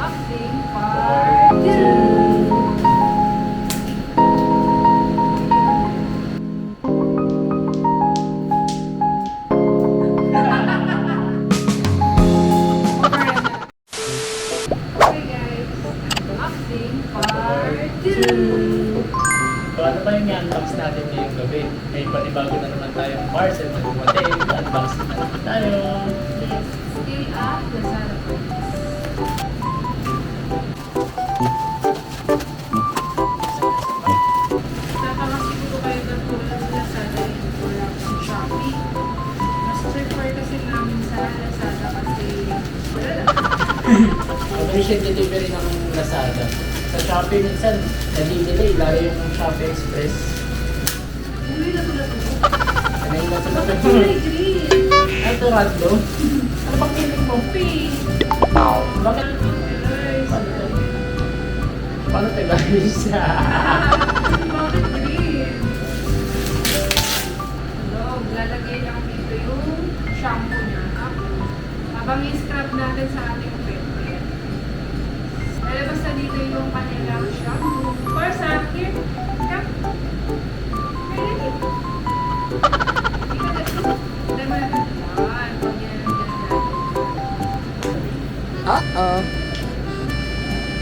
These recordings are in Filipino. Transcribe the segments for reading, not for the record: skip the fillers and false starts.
Unboxing Part 2. So ano ba yung i-unbox natin ngayong gabi? May panibago na naman tayong parcel na dumating. Unbox na naman tayo. Yes, scale up, Lazada points. Nakamasi ko kayo ng tulad sa Lazada yung wala sa Shopee. Mas prefer kasi namin sa Lazada kasi wala lang. Mabilis yung delivery ng Lazada. Sa Shopee minsan, nadi-delay. Lalo yung Shopee Express. Uy, natulad ko. Ano yung natulad Bakit ko? kulay green? Ano ito, Radlo? Ano bang piling mo? Pink. Bakit? Guys. Paano ito guys? Bakit green? Hello, lalagay lang dito yung shampoo niya. Habang i-scrub natin sa ating pet. Lalabas na dito yung kanilang shampoo. Or sa here. Come. Ready? Dahil mo natin. Yan. Pag yan ang Uh-oh.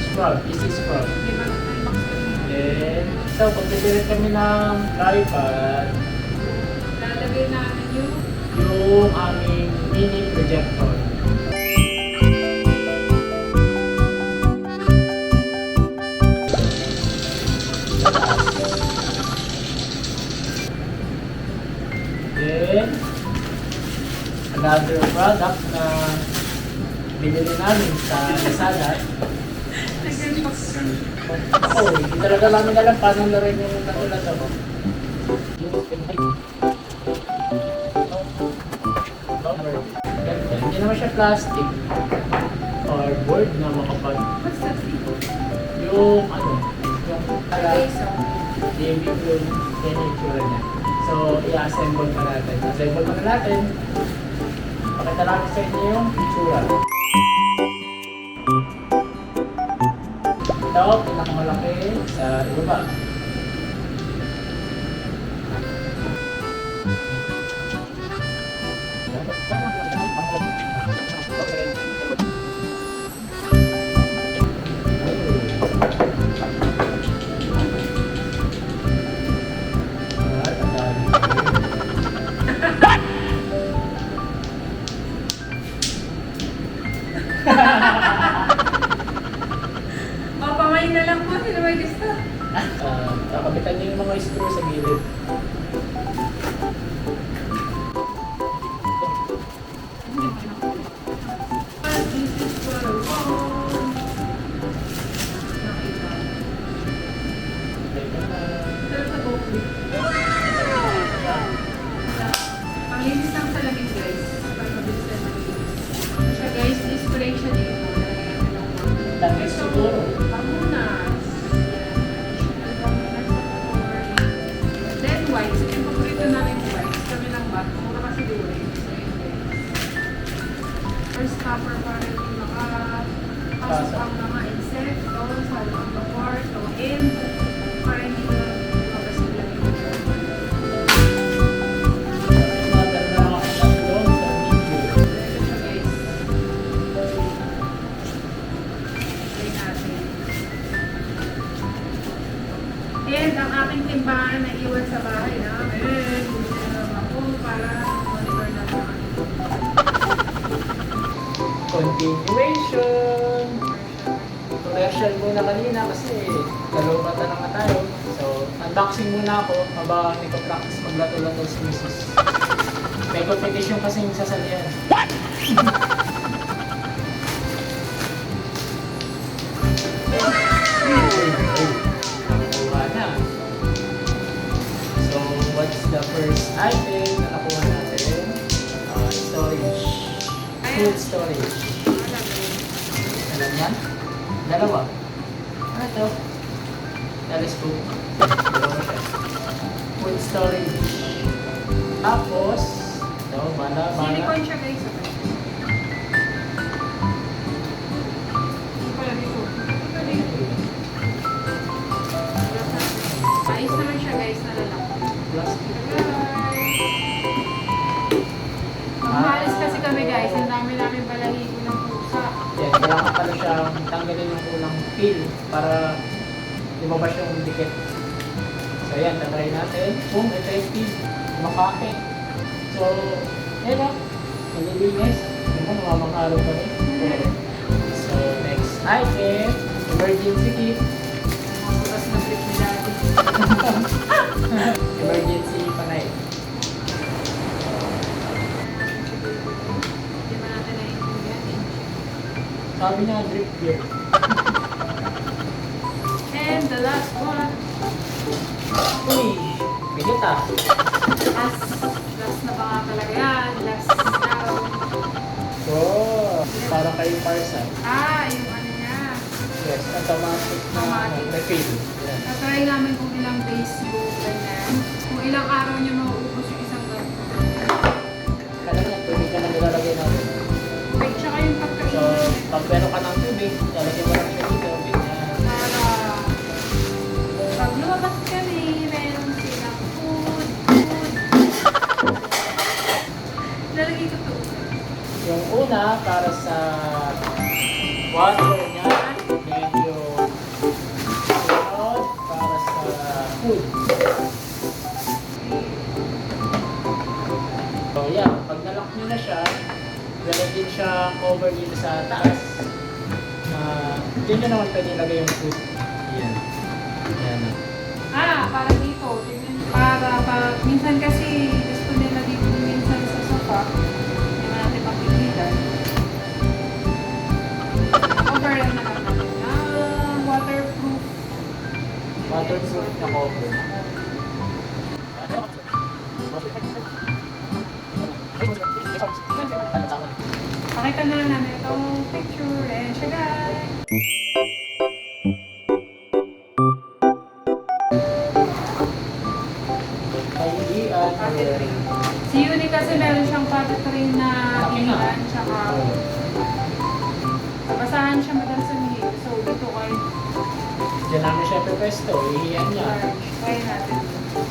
Scrub. Easy scrub. Diba? Unbox ko na. Then, so, pagkitirin kami ng tripod, Lalagay namin yung aming mini projector. Then, another product na binili namin sa Lazada. nag-unbox ko. Ako, hindi talaga namin alam paano na rin yung natulad ako. Ganda. Hindi naman siya plastic or board na makapag What's that thing? yung yung Okay, so. navy blue, yan yung itsura niya. So, i-assemble pa natin. Assemble pa natin. Pakita natin sa inyo yung itsura. Ito, pinakamalaki sa ibaba. Papamay na lang po. Sino may gusto? Kakabitan niyo yung mga screw sa gilid. This is for a phone. Nakita. Pero sa Bokley. Panglinis lang sa lamig, guys. Para mabilis na malinis. Siya, guys, display siya dito. Dami siguro. Pamunas. Additional pamunas sa floor. Then whites. Ito yung paborito namin whites. Kami ng bat. Mura kasi dure. So yun, guys. First stopper para yung nakapasok ang mga insekto sa loob ng kwarto. And para hindi mo mabasila yung and ang aking timbangan na iwan sa bahay namin. Bumili na lang ako para monitor na lang. Continuation! Commercial muna kanina kasi kalumatan na nga tayo. So, unboxing muna ako habang nagpa-practice maglato-lato si Mrs. May competition kasi yung sasalihan. What?! So, what's the first item na nakuha natin? Storage. Food storage. Alam yan? Dalawa. Ano ito? Telescope. Dalawa siya. Food storage. Tapos, ito, Silicone siya guys. Hindi ko alam kailangan pala siyang tanggalin yung kulang peel para lumabas yung dikit. So yan, tatry natin kung effective makake. So, yan o, nalilinis. Yung mo, namamangaro pa rin. So, next item, emergency kit. Bukas na flip ni Daddy. Emergency panay. Hindi ba natin naiintindihan eh. Sabi niya, drip beer. And the last one. Uy, bigat ah. Last na ba nga talaga yan? Last now. Oh, para kayo parcel. Yung ano niya. Yes, automatic na Automatic. refill. Yan. Tatry namin kung ilang days yung ganyan. Kung ilang araw niya mauubos yung isang ganito. Kaya nga, tubig ka na nilalagay natin. Wait, tsaka yung pagkain. So, pag meron ka ng tubig, lalagay mo lang siya dito. Para pag lumabas kami, meron silang food. Lalagay ko to. Yung una, para sa water niya, medyo sunod para sa food. So, yeah, pag nalock nyo na siya, meron din siya cover dito sa taas. Hindi nyo naman pwede ilagay yung food. Yan. Yan. Para dito. Tingnan. Para pag minsan kasi gusto nila dito minsan sa sofa. Hindi na natin mapigilan. Cover lang na lang natin. Waterproof. Waterproof na cover. Pakita na lang namin itong picture and siya guys. Potted tray. Si Uni kasi meron siyang potted tray na inilan, tsaka basahan siya madalas sa mihi. So, dito kayo Diyan namin siya pwesto, ihiyan niya. large. Try natin.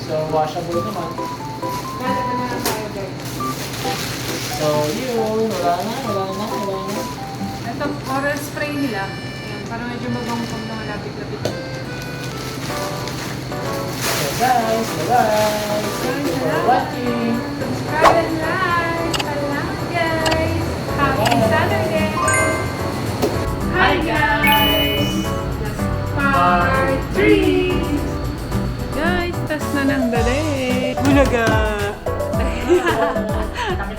So, washable naman. Lalagyan na lang tayo guys. So, yun, wala na. Ito, oral spray nila. Ayan, para medyo magangkong na malapit-lapit. So, guys, bye-bye. Thank you for watching. Subscribe and like. Salamat guys. Happy Saturday. Hi guys. Part 3. Guys, tas na ng dali. Bulaga. Takit